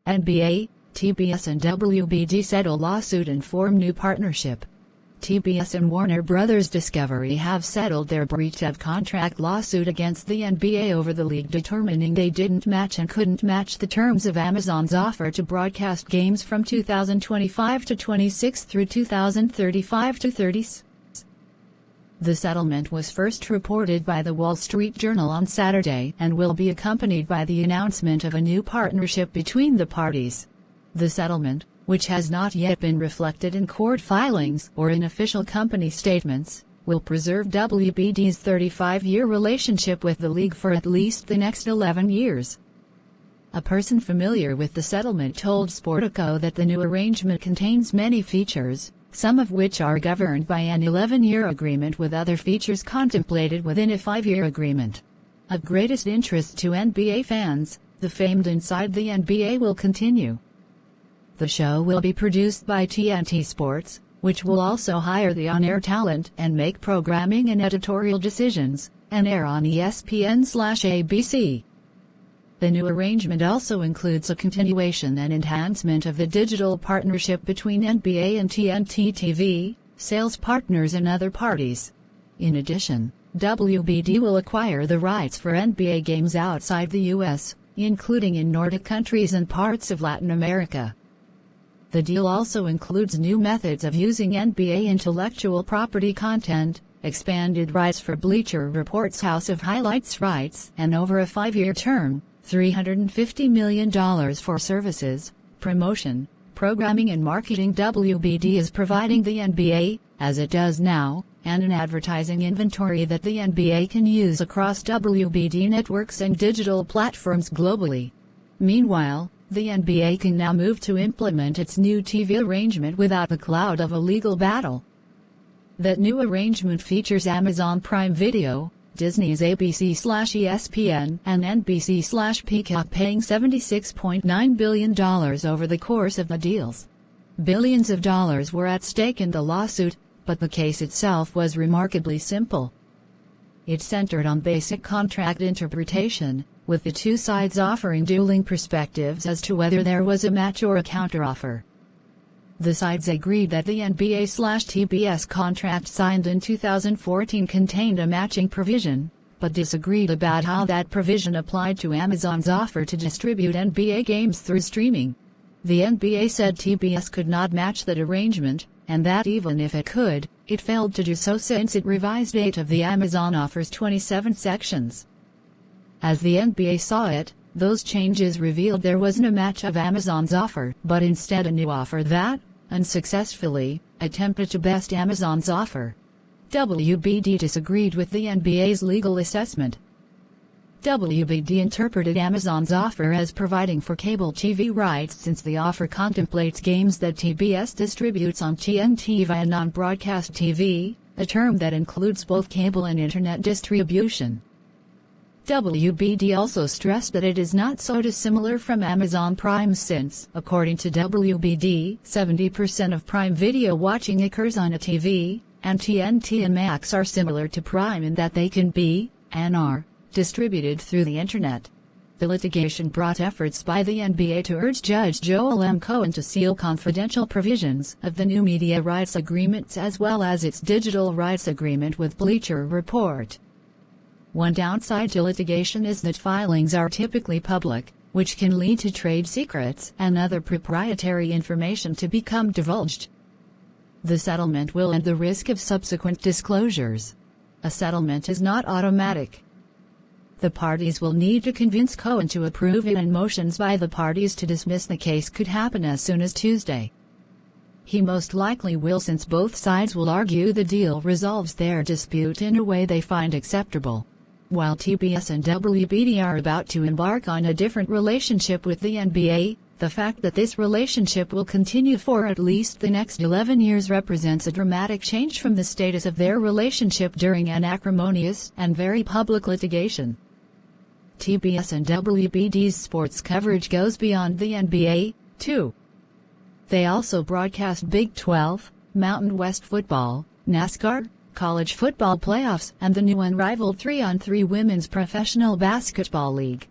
NBA, TBS and WBD settle lawsuit and form new partnership. TBS and Warner Bros. Discovery have settled their breach of contract lawsuit against the NBA over the league determining they didn't match and couldn't match the terms of Amazon's offer to broadcast games from 2025 to 26 through 2035 to 36. The settlement was first reported by the Wall Street Journal on Saturday and will be accompanied by the announcement of a new partnership between the parties. The settlement, which has not yet been reflected in court filings or in official company statements, will preserve WBD's 35-year relationship with the league for at least the next 11 years. A person familiar with the settlement told Sportico that the new arrangement contains many features, some of which are governed by an 11-year agreement with other features contemplated within a 5-year agreement. Of greatest interest to NBA fans, the famed Inside the NBA will continue. The show will be produced by TNT Sports, which will also hire the on-air talent and make programming and editorial decisions, and air on ESPN/ABC. The new arrangement also includes a continuation and enhancement of the digital partnership between NBA and TNT TV, sales partners and other parties. In addition, WBD will acquire the rights for NBA games outside the U.S., including in Nordic countries and parts of Latin America. The deal also includes new methods of using NBA intellectual property content, expanded rights for Bleacher Report's House of Highlights rights, and over a 5-year term, $350 million for services, promotion, programming and marketing. WBD is providing the NBA, as it does now, and an advertising inventory that the NBA can use across WBD networks and digital platforms globally. Meanwhile, the NBA can now move to implement its new TV arrangement without the cloud of a legal battle. That new arrangement features Amazon Prime Video, Disney's ABC/ESPN, and NBC/Peacock paying $76.9 billion over the course of the deals. Billions of dollars were at stake in the lawsuit, but the case itself was remarkably simple. It centered on basic contract interpretation, with the two sides offering dueling perspectives as to whether there was a match or a counteroffer. The sides agreed that the NBA/TBS contract signed in 2014 contained a matching provision, but disagreed about how that provision applied to Amazon's offer to distribute NBA games through streaming. The NBA said TBS could not match that arrangement, and that even if it could, it failed to do so since it revised 8 of the Amazon offer's 27 sections. As the NBA saw it, those changes revealed there wasn't a match of Amazon's offer, but instead a new offer that, unsuccessfully, attempted to best Amazon's offer. WBD disagreed with the NBA's legal assessment. WBD interpreted Amazon's offer as providing for cable TV rights since the offer contemplates games that TBS distributes on TNT via non-broadcast TV, a term that includes both cable and internet distribution. WBD also stressed that it is not so dissimilar from Amazon Prime since, according to WBD, 70% of Prime Video watching occurs on a TV, and TNT and Max are similar to Prime in that they can be, and are, distributed through the Internet. The litigation brought efforts by the NBA to urge Judge Joel M. Cohen to seal confidential provisions of the new media rights agreements as well as its digital rights agreement with Bleacher Report. One downside to litigation is that filings are typically public, which can lead to trade secrets and other proprietary information to become divulged. The settlement will end the risk of subsequent disclosures. A settlement is not automatic. The parties will need to convince Cohen to approve it, and motions by the parties to dismiss the case could happen as soon as Tuesday. He most likely will, since both sides will argue the deal resolves their dispute in a way they find acceptable. While TBS and WBD are about to embark on a different relationship with the NBA, the fact that this relationship will continue for at least the next 11 years represents a dramatic change from the status of their relationship during an acrimonious and very public litigation. TBS and WBD's sports coverage goes beyond the NBA, too. They also broadcast Big 12, Mountain West football, NASCAR, college football playoffs, and the new unrivaled 3-on-3 women's professional basketball league.